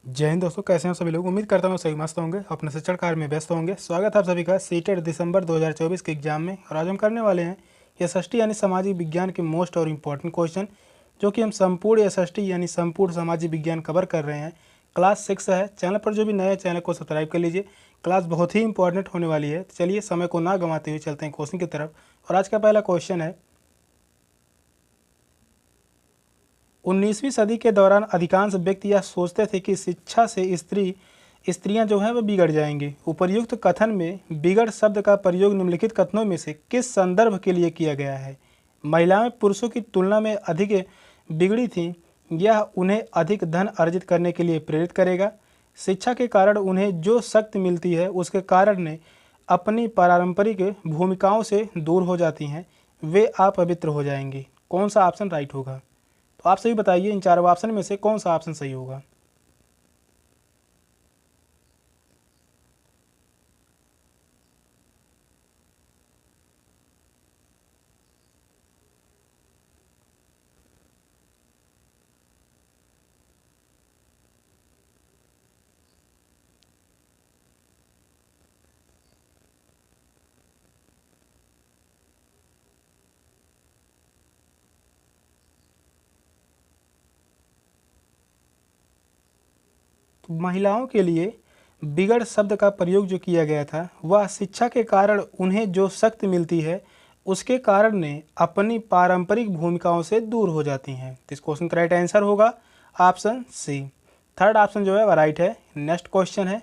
जय हिंद दोस्तों, कैसे हैं सभी लोग। उम्मीद करता हूँ सही मस्त होंगे, अपने शिक्षण कार्य में व्यस्त होंगे। स्वागत है आप सभी का सीटेट दिसंबर 2024 के एग्जाम में। और आज हम करने वाले हैं एसएसटी यानी सामाजिक विज्ञान के मोस्ट और इम्पॉर्टेंट क्वेश्चन, जो कि हम संपूर्ण एसएसटी यानी संपूर्ण सामाजिक विज्ञान कवर कर रहे हैं। क्लास 6 है। चैनल पर जो भी नए चैनल को सब्सक्राइब कर लीजिए, क्लास बहुत ही इंपॉर्टेंट होने वाली है। तो चलिए समय को ना गंवाते हुए चलते हैं क्वेश्चन की तरफ। और आज का पहला क्वेश्चन है, 19वीं सदी के दौरान अधिकांश व्यक्ति यह सोचते थे कि शिक्षा से स्त्रियां जो हैं वह बिगड़ जाएंगी। उपर्युक्त कथन में बिगड़ शब्द का प्रयोग निम्नलिखित कथनों में से किस संदर्भ के लिए किया गया है? महिलाएं पुरुषों की तुलना में अधिक बिगड़ी थीं, यह उन्हें अधिक धन अर्जित करने के लिए प्रेरित करेगा। शिक्षा के कारण उन्हें जो शक्ति मिलती है उसके कारण ने अपनी पारंपरिक भूमिकाओं से दूर हो जाती हैं, वे अपवित्र हो जाएंगी। कौन सा ऑप्शन राइट होगा? तो आप सभी बताइए, इन चारों ऑप्शन में से कौन सा ऑप्शन सही होगा? तो महिलाओं के लिए बिगड़ शब्द का प्रयोग जो किया गया था, वह शिक्षा के कारण उन्हें जो शक्ति मिलती है उसके कारण ने अपनी पारंपरिक भूमिकाओं से दूर हो जाती हैं। तो इस क्वेश्चन का राइट आंसर होगा ऑप्शन सी। थर्ड ऑप्शन जो है वह राइट है। नेक्स्ट क्वेश्चन है,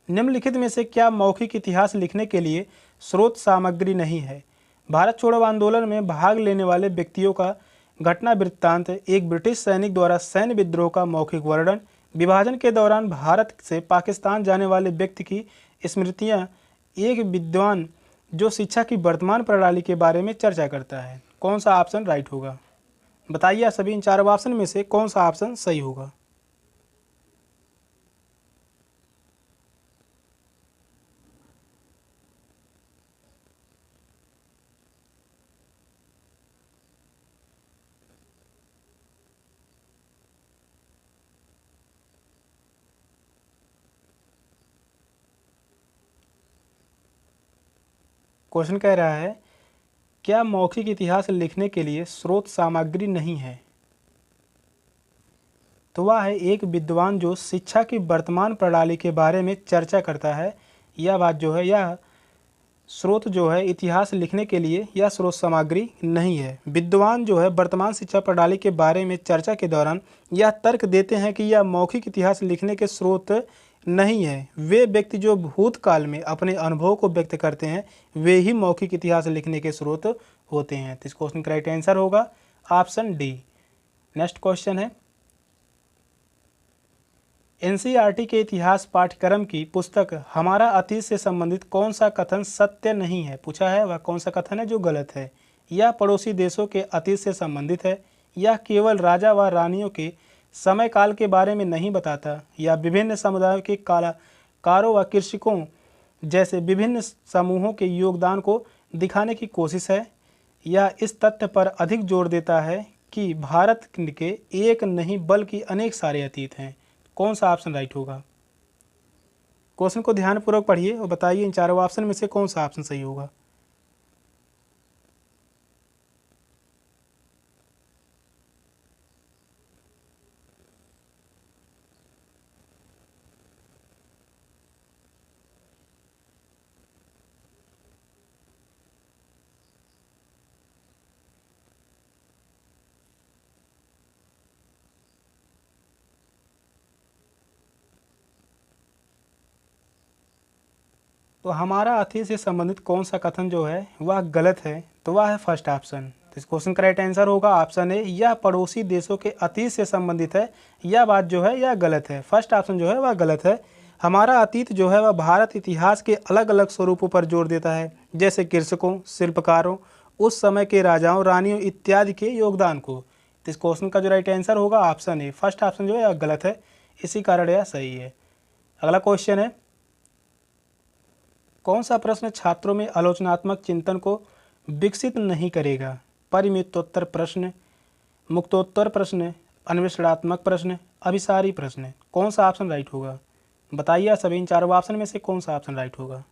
निम्नलिखित में से क्या मौखिक इतिहास लिखने के लिए स्रोत सामग्री नहीं है? भारत छोड़ो आंदोलन में भाग लेने वाले व्यक्तियों का घटना वृत्तांत, एक ब्रिटिश सैनिक द्वारा सैन्य विद्रोह का मौखिक वर्णन, विभाजन के दौरान भारत से पाकिस्तान जाने वाले व्यक्ति की स्मृतियां, एक विद्वान जो शिक्षा की वर्तमान प्रणाली के बारे में चर्चा करता है। कौन सा ऑप्शन राइट होगा? बताइए सभी, इन चारों ऑप्शन में से कौन सा ऑप्शन सही होगा? क्वेश्चन कह रहा है, क्या मौखिक इतिहास लिखने के लिए स्रोत सामग्री नहीं है? तो वह है एक विद्वान जो शिक्षा की वर्तमान प्रणाली के बारे में चर्चा करता है। यह बात जो है, यह स्रोत जो है इतिहास लिखने के लिए यह स्रोत सामग्री नहीं है। विद्वान जो है वर्तमान शिक्षा प्रणाली के बारे में चर्चा के दौरान यह तर्क देते हैं कि यह मौखिक इतिहास लिखने के स्रोत नहीं है। वे व्यक्ति जो भूतकाल में अपने अनुभव को व्यक्त करते हैं, वे ही मौखिक इतिहास लिखने के स्रोत होते हैं। तो इस क्वेश्चन का राइट आंसर होगा ऑप्शन डी। नेक्स्ट क्वेश्चन है, एनसीईआरटी के इतिहास पाठ्यक्रम की पुस्तक हमारा अतीत से संबंधित कौन सा कथन सत्य नहीं है? पूछा है, वह कौन सा कथन है जो गलत है? यह पड़ोसी देशों के अतीत से संबंधित है, यह केवल राजा व रानियों के समय काल के बारे में नहीं बताता, या विभिन्न समुदायों के कलाकारों व कृषकों जैसे विभिन्न समूहों के योगदान को दिखाने की कोशिश है, या इस तथ्य पर अधिक जोर देता है कि भारत के एक नहीं बल्कि अनेक सारे अतीत हैं। कौन सा ऑप्शन राइट होगा? क्वेश्चन को ध्यानपूर्वक पढ़िए और बताइए, इन चारों ऑप्शन में से कौन सा ऑप्शन सही होगा? तो हमारा अतीत से संबंधित कौन सा कथन जो है वह गलत है? तो वह है फर्स्ट ऑप्शन। तो इस क्वेश्चन का राइट आंसर होगा ऑप्शन ए, यह पड़ोसी देशों के अतीत से संबंधित है। यह बात जो है यह गलत है। फर्स्ट ऑप्शन जो है वह गलत है। हमारा अतीत जो है वह भारत इतिहास के अलग अलग स्वरूपों पर जोर देता है, जैसे कृषकों, शिल्पकारों, उस समय के राजाओं, रानियों इत्यादि के योगदान को। तो इस क्वेश्चन का जो राइट आंसर होगा ऑप्शन ए, फर्स्ट ऑप्शन जो है यह गलत है, इसी कारण यह सही है। अगला क्वेश्चन है, कौन सा प्रश्न छात्रों में आलोचनात्मक चिंतन को विकसित नहीं करेगा? परिमितोत्तर प्रश्न, मुक्तोत्तर प्रश्न, अन्वेषणात्मक प्रश्न, अभिसारी प्रश्न। कौन सा ऑप्शन राइट होगा? बताइए सभी इन चारों ऑप्शन में से कौन सा ऑप्शन राइट होगा?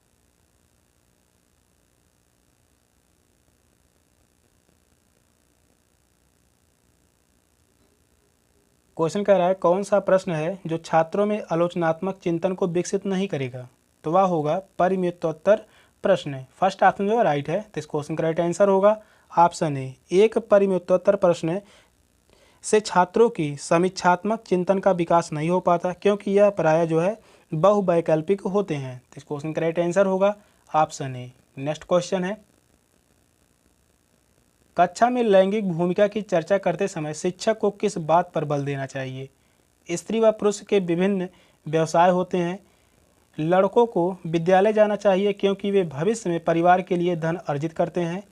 क्वेश्चन कह रहा है कौन सा प्रश्न है जो छात्रों में आलोचनात्मक चिंतन को विकसित नहीं करेगा? तो वह होगा परिमितोत्तर प्रश्न। फर्स्ट ऑप्शन जो है राइट है, तो इस क्वेश्चन का राइट आंसर होगा ऑप्शन ए। एक परिमितोत्तर प्रश्न से छात्रों की समीक्षात्मक चिंतन का विकास नहीं हो पाता, क्योंकि यह प्रायः जो है बहुवैकल्पिक होते हैं। तो इस क्वेश्चन का राइट आंसर होगा ऑप्शन ए। नेक्स्ट क्वेश्चन है, कक्षा में लैंगिक भूमिका की चर्चा करते समय शिक्षक को किस बात पर बल देना चाहिए? स्त्री व पुरुष के विभिन्न व्यवसाय होते हैं। लड़कों को विद्यालय जाना चाहिए क्योंकि वे भविष्य में परिवार के लिए धन अर्जित करते हैं।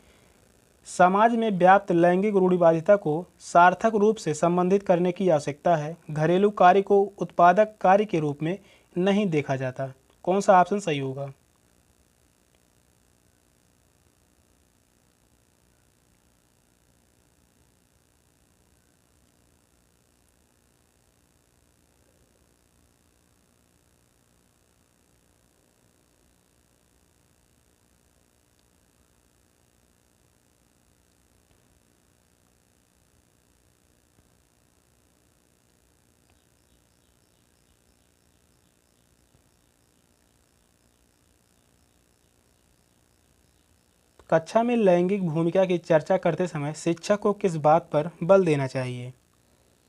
समाज में व्याप्त लैंगिक रूढ़िवादिता को सार्थक रूप से संबंधित करने की आवश्यकता है। घरेलू कार्य को उत्पादक कार्य के रूप में नहीं देखा जाता। कौन सा ऑप्शन सही होगा? कक्षा में लैंगिक भूमिका की चर्चा करते समय शिक्षक को किस बात पर बल देना चाहिए?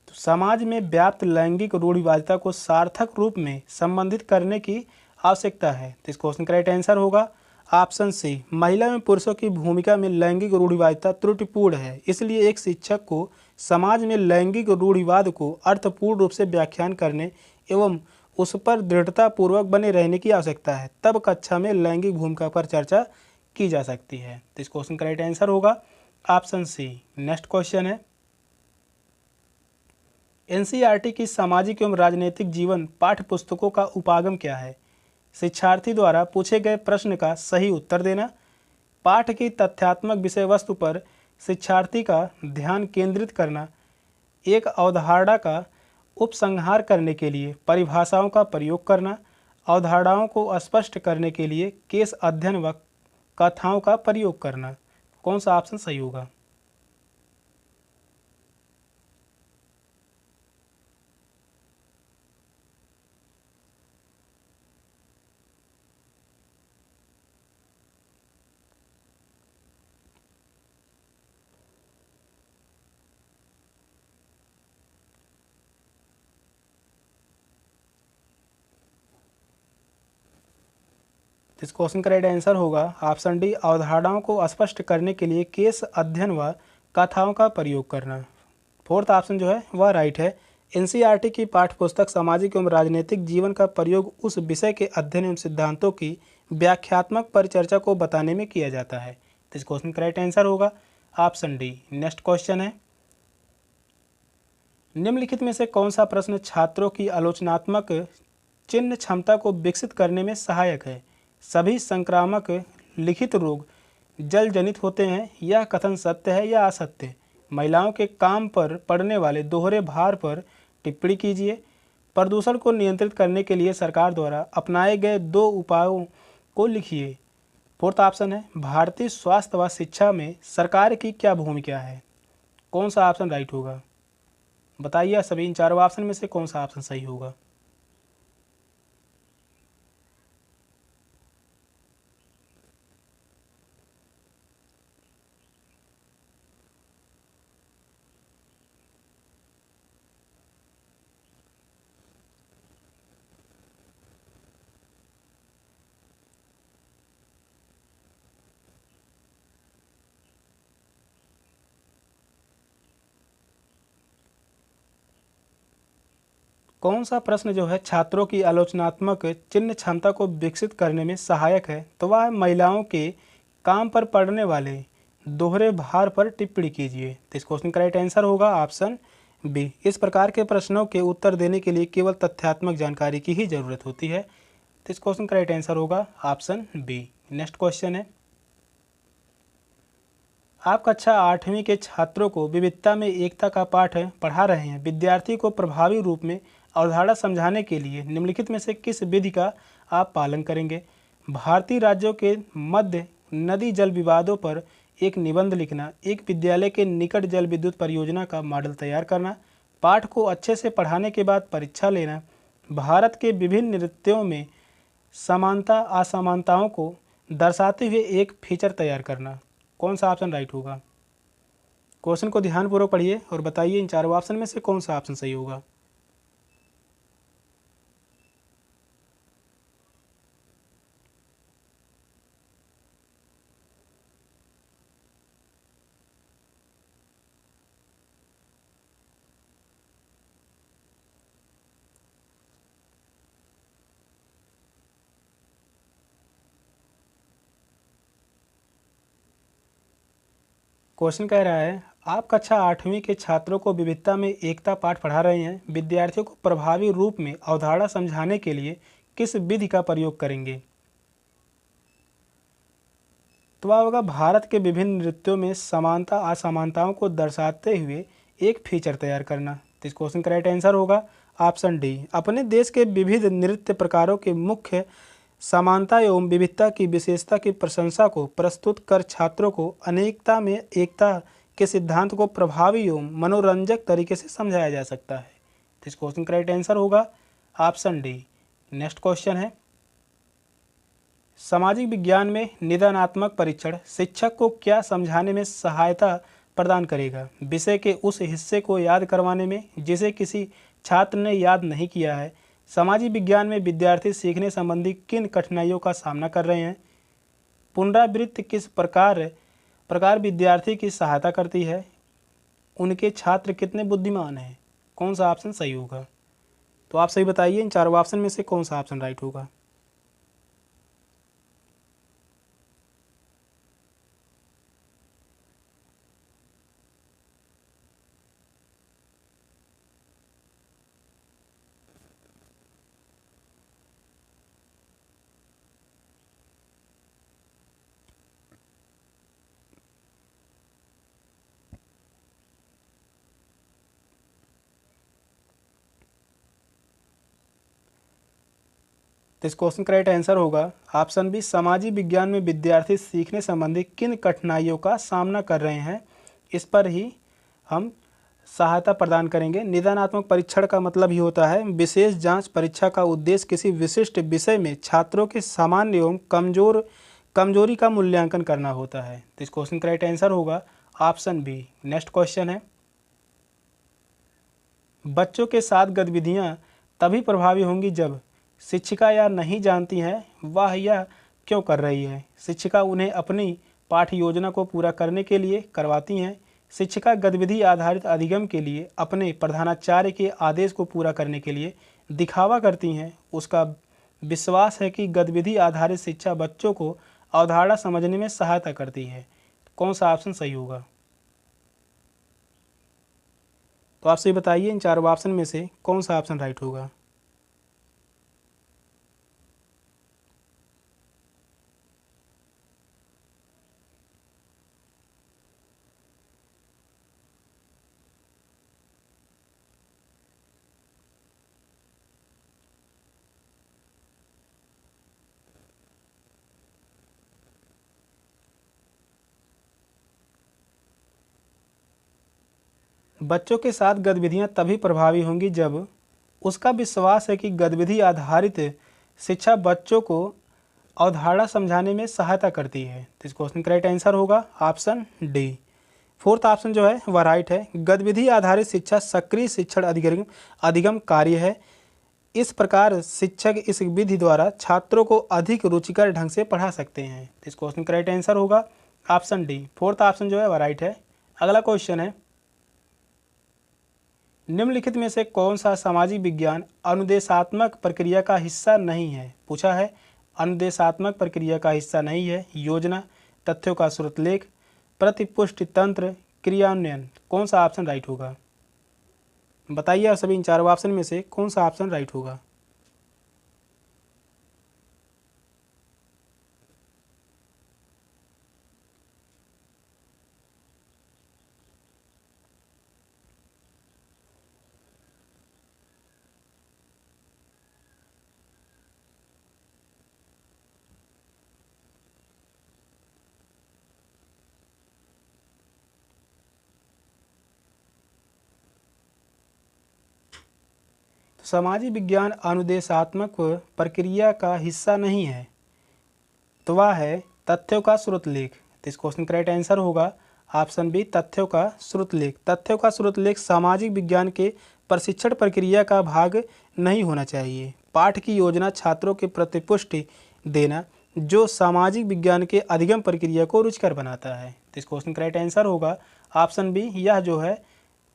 तो समाज में व्याप्त लैंगिक रूढ़िवादिता को सार्थक रूप में संबंधित करने की आवश्यकता है। तो इस क्वेश्चन का राइट आंसर होगा ऑप्शन सी। महिला एवं पुरुषों की भूमिका में लैंगिक रूढ़िवादिता त्रुटिपूर्ण है, इसलिए एक शिक्षक को समाज में लैंगिक रूढ़िवाद को अर्थपूर्ण रूप से व्याख्यान करने एवं उस पर दृढ़तापूर्वक बने रहने की आवश्यकता है। तब कक्षा में लैंगिक भूमिका पर चर्चा की जा सकती है। तो इस क्वेश्चन का राइट आंसर होगा ऑप्शन सी। नेक्स्ट क्वेश्चन है, एनसीईआरटी की सामाजिक एवं राजनीतिक जीवन पाठ्य पुस्तकों का उपागम क्या है? शिक्षार्थी द्वारा पूछे गए प्रश्न का सही उत्तर देना, पाठ की तथ्यात्मक विषय वस्तु पर शिक्षार्थी का ध्यान केंद्रित करना, एक अवधारणा का उपसंहार करने के लिए परिभाषाओं का प्रयोग करना, अवधारणाओं को स्पष्ट करने के लिए केस अध्ययन व कथाओं का प्रयोग करना। कौन सा ऑप्शन सही होगा? इस क्वेश्चन का राइट आंसर होगा ऑप्शन डी, अवधारणाओं को स्पष्ट करने के लिए केस अध्ययन व कथाओं का प्रयोग करना। फोर्थ ऑप्शन जो है वह राइट है। एनसीईआरटी की पाठ्यपुस्तक सामाजिक एवं राजनीतिक जीवन का प्रयोग उस विषय के अध्ययन एवं सिद्धांतों की व्याख्यात्मक परिचर्चा को बताने में किया जाता है। तो इस क्वेश्चन का राइट आंसर होगा ऑप्शन डी। नेक्स्ट क्वेश्चन है, निम्नलिखित में से कौन सा प्रश्न छात्रों की आलोचनात्मक चिन्ह क्षमता को विकसित करने में सहायक है? सभी संक्रामक लिखित रोग जल जनित होते हैं, यह कथन सत्य है या असत्य? महिलाओं के काम पर पड़ने वाले दोहरे भार पर टिप्पणी कीजिए। प्रदूषण को नियंत्रित करने के लिए सरकार द्वारा अपनाए गए 2 उपायों को लिखिए। फोर्थ ऑप्शन है, भारतीय स्वास्थ्य व शिक्षा में सरकार की क्या भूमिका है? कौन सा ऑप्शन राइट होगा? बताइए सभी इन चारों ऑप्शन में से कौन सा ऑप्शन सही होगा? कौन सा प्रश्न जो है छात्रों की आलोचनात्मक चिन्ह क्षमता को विकसित करने में सहायक है? तो वह है महिलाओं के काम पर पड़ने वाले दोहरे भार पर टिप्पणी कीजिए। तो इस क्वेश्चन का राइट आंसर होगा ऑप्शन बी। इस प्रकार के प्रश्नों के उत्तर देने के लिए केवल तथ्यात्मक जानकारी की ही जरूरत होती है। तो इस क्वेश्चन का राइट आंसर होगा ऑप्शन बी। नेक्स्ट क्वेश्चन है, आप कक्षा 8वीं के छात्रों को विविधता में एकता का पाठ पढ़ा रहे हैं। विद्यार्थी को प्रभावी रूप में अवधारणा समझाने के लिए निम्नलिखित में से किस विधि का आप पालन करेंगे? भारतीय राज्यों के मध्य नदी जल विवादों पर एक निबंध लिखना, एक विद्यालय के निकट जल विद्युत परियोजना का मॉडल तैयार करना, पाठ को अच्छे से पढ़ाने के बाद परीक्षा लेना, भारत के विभिन्न नृत्यों में समानता असमानताओं को दर्शाते हुए एक फीचर तैयार करना। कौन सा ऑप्शन राइट होगा? क्वेश्चन को ध्यानपूर्वक पढ़िए और बताइए इन चारों ऑप्शन में से कौन सा ऑप्शन सही होगा। क्वेश्चन कह रहा है, आप कक्षा 8वीं के छात्रों को विविधता में एकता पाठ पढ़ा रहे हैं। विद्यार्थियों को प्रभावी रूप में अवधारणा समझाने के लिए किस विधि का प्रयोग करेंगे? तो वह होगा भारत के विभिन्न नृत्यों में समानता असमानताओं को दर्शाते हुए एक फीचर तैयार करना। तो इस क्वेश्चन का राइट आंसर होगा ऑप्शन डी। अपने देश के विविध नृत्य प्रकारों के मुख्य समानता एवं विविधता की विशेषता की प्रशंसा को प्रस्तुत कर छात्रों को अनेकता में एकता के सिद्धांत को प्रभावी एवं मनोरंजक तरीके से समझाया जा सकता है। तो इस क्वेश्चन का राइट आंसर होगा ऑप्शन डी। नेक्स्ट क्वेश्चन है, सामाजिक विज्ञान में निदानात्मक परीक्षण शिक्षक को क्या समझाने में सहायता प्रदान करेगा? विषय के उस हिस्से को याद करवाने में जिसे किसी छात्र ने याद नहीं किया है। सामाजिक विज्ञान में विद्यार्थी सीखने संबंधी किन कठिनाइयों का सामना कर रहे हैं? पुनरावृत्ति किस प्रकार विद्यार्थी की सहायता करती है? उनके छात्र कितने बुद्धिमान हैं? कौन सा ऑप्शन सही होगा? तो आप सही बताइए इन चारों ऑप्शन में से कौन सा ऑप्शन राइट होगा। तो इस क्वेश्चन का राइट आंसर होगा ऑप्शन बी। सामाजिक विज्ञान में विद्यार्थी सीखने संबंधी किन कठिनाइयों का सामना कर रहे हैं, इस पर ही हम सहायता प्रदान करेंगे। निदानात्मक परीक्षण का मतलब ही होता है विशेष जांच परीक्षा का उद्देश्य किसी विशिष्ट विषय में छात्रों के सामान्य एवं कमजोरी का मूल्यांकन करना होता है। तो इस क्वेश्चन का राइट आंसर होगा ऑप्शन बी। नेक्स्ट क्वेश्चन है, बच्चों के साथ गतिविधियां तभी प्रभावी होंगी जब शिक्षिका यह नहीं जानती है वह यह क्यों कर रही है। शिक्षिका उन्हें अपनी पाठ्य योजना को पूरा करने के लिए करवाती हैं। शिक्षिका गतिविधि आधारित अधिगम के लिए अपने प्रधानाचार्य के आदेश को पूरा करने के लिए दिखावा करती हैं। उसका विश्वास है कि गतिविधि आधारित शिक्षा बच्चों को अवधारणा समझने में सहायता करती है। कौन सा ऑप्शन सही होगा? तो आप सही बताइए इन चारों ऑप्शन में से कौन सा ऑप्शन राइट होगा। बच्चों के साथ गतिविधियां तभी प्रभावी होंगी जब उसका विश्वास है कि गतिविधि आधारित शिक्षा बच्चों को अवधारणा समझाने में सहायता करती है। तो इस क्वेश्चन का राइट आंसर होगा ऑप्शन डी। फोर्थ ऑप्शन जो है वह राइट है। गतिविधि आधारित शिक्षा सक्रिय शिक्षण अधिगम कार्य है। इस प्रकार शिक्षक इस विधि द्वारा छात्रों को अधिक रुचिकर ढंग से पढ़ा सकते हैं। तो इस क्वेश्चन का राइट आंसर होगा ऑप्शन डी। फोर्थ ऑप्शन जो है वह राइट है। अगला क्वेश्चन है, निम्नलिखित में से कौन सा सामाजिक विज्ञान अनुदेशात्मक प्रक्रिया का हिस्सा नहीं है? पूछा है अनुदेशात्मक प्रक्रिया का हिस्सा नहीं है। योजना, तथ्यों का श्रुतलेख, प्रतिपुष्टि तंत्र, क्रियान्वयन। कौन सा ऑप्शन राइट होगा? बताइए आप सभी इन चारों ऑप्शन में से कौन सा ऑप्शन राइट होगा। तो सामाजिक विज्ञान अनुदेशात्मक प्रक्रिया का हिस्सा नहीं है, तो वह है तथ्यों का श्रुतलेख। तो इस क्वेश्चन का राइट आंसर होगा ऑप्शन बी, तथ्यों का श्रुतलेख। तथ्यों का श्रुतलेख सामाजिक विज्ञान के प्रशिक्षण प्रक्रिया का भाग नहीं होना चाहिए। पाठ की योजना छात्रों के प्रतिपुष्टि देना जो सामाजिक विज्ञान के अधिगम प्रक्रिया को रुचिकर बनाता है। तो इस क्वेश्चन का राइट आंसर होगा ऑप्शन बी, यह जो है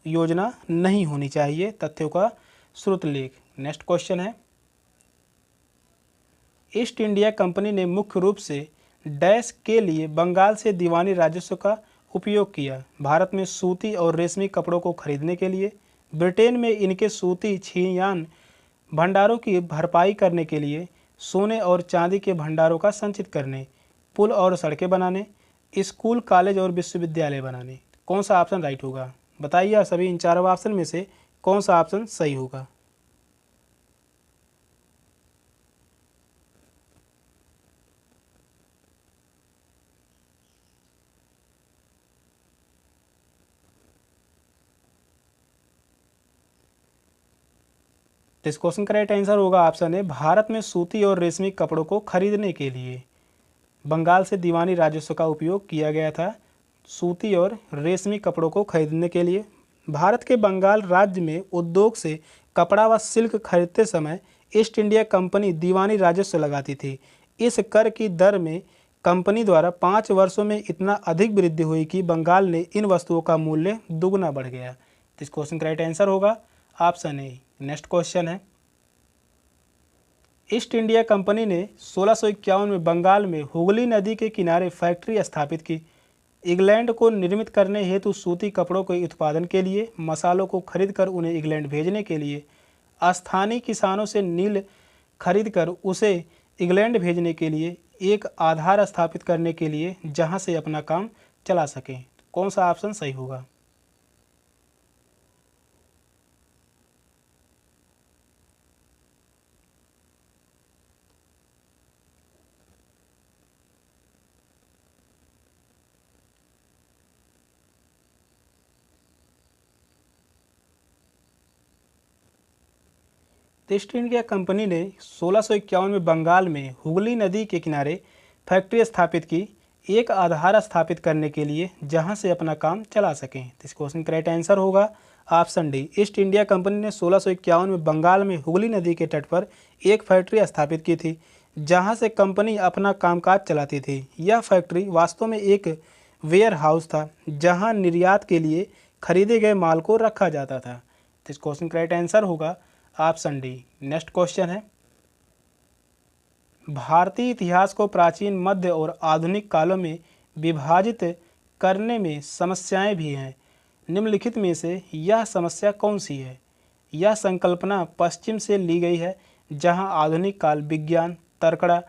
योजना नहीं होनी चाहिए, तथ्यों का श्रुतलेख। नेक्स्ट क्वेश्चन है, ईस्ट इंडिया कंपनी ने मुख्य रूप से डैश के लिए बंगाल से दीवानी राजस्व का उपयोग किया। भारत में सूती और रेशमी कपड़ों को खरीदने के लिए, ब्रिटेन में इनके सूती छियान भंडारों की भरपाई करने के लिए, सोने और चांदी के भंडारों का संचित करने, पुल और सड़कें बनाने, स्कूल कॉलेज और विश्वविद्यालय बनाने। कौन सा ऑप्शन राइट होगा? बताइए सभी इन चारों ऑप्शन में से कौन सा ऑप्शन सही होगा। तो इस क्वेश्चन का राइट आंसर होगा ऑप्शन है, भारत में सूती और रेशमी कपड़ों को खरीदने के लिए बंगाल से दीवानी राजस्व का उपयोग किया गया था। सूती और रेशमी कपड़ों को खरीदने के लिए भारत के बंगाल राज्य में उद्योग से कपड़ा व सिल्क खरीदते समय ईस्ट इंडिया कंपनी दीवानी राजस्व लगाती थी। इस कर की दर में कंपनी द्वारा 5 वर्षों में इतना अधिक वृद्धि हुई कि बंगाल ने इन वस्तुओं का मूल्य दुगना बढ़ गया। तो इस क्वेश्चन का राइट आंसर होगा ऑप्शन ए। नेक्स्ट क्वेश्चन है, ईस्ट इंडिया कंपनी ने 1651 में बंगाल में हुगली नदी के किनारे फैक्ट्री स्थापित की। इंग्लैंड को निर्मित करने हेतु सूती कपड़ों के उत्पादन के लिए, मसालों को खरीदकर उन्हें इंग्लैंड भेजने के लिए, स्थानीय किसानों से नील खरीदकर उसे इंग्लैंड भेजने के लिए, एक आधार स्थापित करने के लिए जहां से अपना काम चला सकें। कौन सा ऑप्शन सही होगा? तो ईस्ट इंडिया कंपनी ने 1651 में बंगाल में हुगली नदी के किनारे फैक्ट्री स्थापित की, एक आधार स्थापित करने के लिए जहां से अपना काम चला सकें। तो इस क्वेश्चन का राइट आंसर होगा option D. East India company ने 1651 में बंगाल में हुगली नदी के तट पर एक फैक्ट्री स्थापित की थी जहां से कंपनी अपना कामकाज चलाती थी। यह फैक्ट्री वास्तव में एक वेयर हाउस था जहां निर्यात के लिए खरीदे गए माल को रखा जाता था। तो इस क्वेश्चन का राइट आंसर होगा ऑप्शन डी। नेक्स्ट क्वेश्चन है, भारतीय इतिहास को प्राचीन, मध्य और आधुनिक कालों में विभाजित करने में समस्याएं भी हैं। निम्नलिखित में से यह समस्या कौन सी है? यह संकल्पना पश्चिम से ली गई है जहां आधुनिक काल विज्ञान, तर्कड़ा,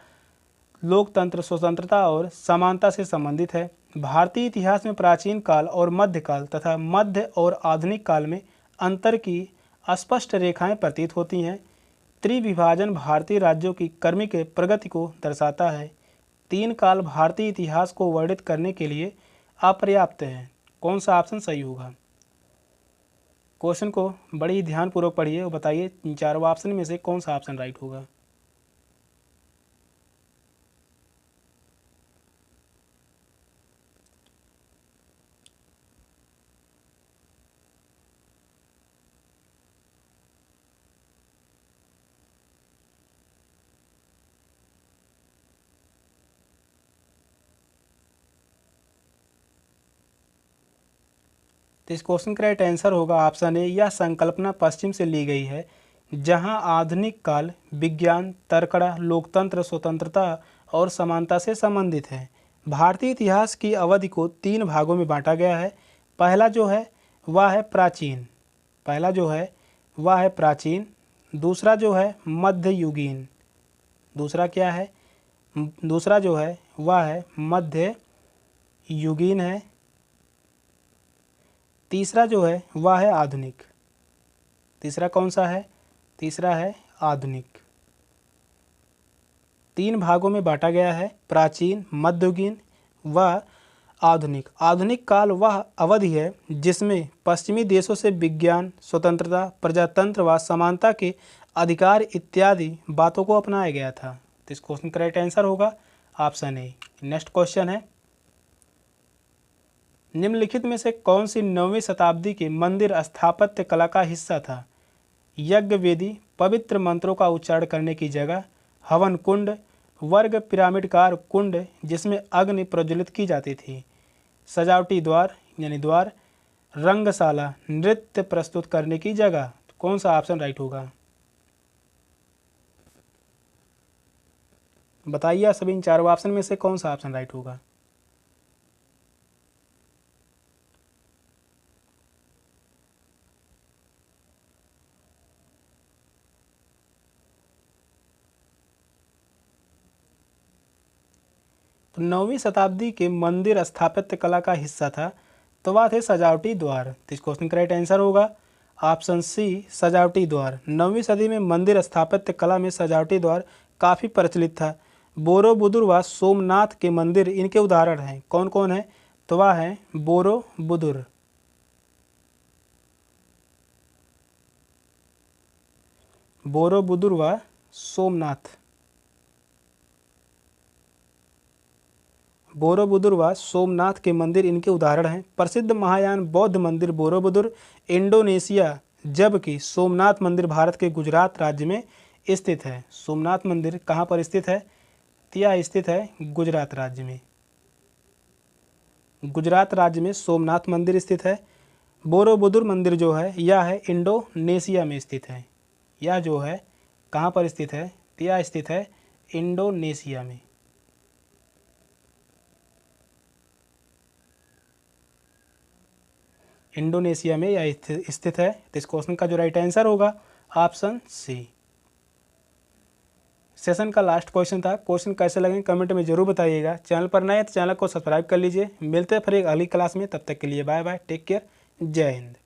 लोकतंत्र, स्वतंत्रता और समानता से संबंधित है। भारतीय इतिहास में प्राचीन काल और मध्यकाल तथा मध्य और आधुनिक काल में अंतर की स्पष्ट रेखाएं प्रतीत होती हैं। त्रिविभाजन भारतीय राज्यों की क्रमिक प्रगति को दर्शाता है। 3 काल भारतीय इतिहास को वर्णित करने के लिए अपर्याप्त है। कौन सा ऑप्शन सही होगा? क्वेश्चन को बड़ी ही ध्यानपूर्वक पढ़िए और बताइए इन चारों ऑप्शन में से कौन सा ऑप्शन राइट होगा। तो इस क्वेश्चन का राइट आंसर होगा ऑप्शन ए। यह संकल्पना पश्चिम से ली गई है जहां आधुनिक काल विज्ञान, तर्कड़ा, लोकतंत्र, स्वतंत्रता और समानता से संबंधित है। भारतीय इतिहास की अवधि को 3 भागों में बांटा गया है। पहला जो है वह है प्राचीन, दूसरा जो है मध्ययुगीन, दूसरा जो है वह है मध्य युगीन है, तीसरा जो है वह है आधुनिक। तीसरा कौन सा है? तीसरा है आधुनिक। 3 भागों में बांटा गया है, प्राचीन, मध्ययुगीन व आधुनिक। आधुनिक काल वह अवधि है जिसमें पश्चिमी देशों से विज्ञान, स्वतंत्रता, प्रजातंत्र व समानता के अधिकार इत्यादि बातों को अपनाया गया था। तो इस क्वेश्चन का राइट आंसर होगा ऑप्शन ए। नेक्स्ट क्वेश्चन है, निम्नलिखित में से कौन सी 9वीं शताब्दी के मंदिर स्थापत्य कला का हिस्सा था? यज्ञ वेदी, पवित्र मंत्रों का उच्चारण करने की जगह, हवन कुंड, वर्ग पिरामिडकार कुंड जिसमें अग्नि प्रज्वलित की जाती थी, सजावटी द्वार यानी द्वार, रंगशाला, नृत्य प्रस्तुत करने की जगह। कौन सा ऑप्शन राइट होगा? बताइए सभी इन चारों ऑप्शन में से कौन सा ऑप्शन राइट होगा? तो 9वीं शताब्दी के मंदिर स्थापत्य कला का हिस्सा था, तो वह थे सजावटी द्वार। तो इस क्वेश्चन का राइट आंसर होगा ऑप्शन सी, सजावटी द्वार। 9वीं सदी में मंदिर स्थापत्य कला में सजावटी द्वार काफ़ी प्रचलित था। बोरोबुदुर व सोमनाथ के मंदिर इनके उदाहरण हैं। कौन कौन है? तो वह है बोरोबुदुर, बोरोबुदुर व सोमनाथ। बोरोबुदुर व सोमनाथ के मंदिर इनके उदाहरण हैं। प्रसिद्ध महायान बौद्ध मंदिर बोरोबुदुर इंडोनेशिया, जबकि सोमनाथ मंदिर भारत के गुजरात राज्य में स्थित है। सोमनाथ मंदिर कहाँ पर स्थित है? यह स्थित है गुजरात राज्य में। गुजरात राज्य में सोमनाथ मंदिर स्थित है। बोरोबुदुर मंदिर जो है यह है इंडोनेशिया में स्थित है। यह जो है कहाँ पर स्थित है? यह स्थित है इंडोनेशिया में। इंडोनेशिया में यह स्थित है। तो इस क्वेश्चन का जो राइट आंसर होगा ऑप्शन सी। सेशन का लास्ट क्वेश्चन था। क्वेश्चन कैसे लगे कमेंट में जरूर बताइएगा। चैनल पर नए हैं तो चैनल को सब्सक्राइब कर लीजिए। मिलते हैं फिर एक अगली क्लास में, तब तक के लिए बाय बाय, टेक केयर, जय हिंद।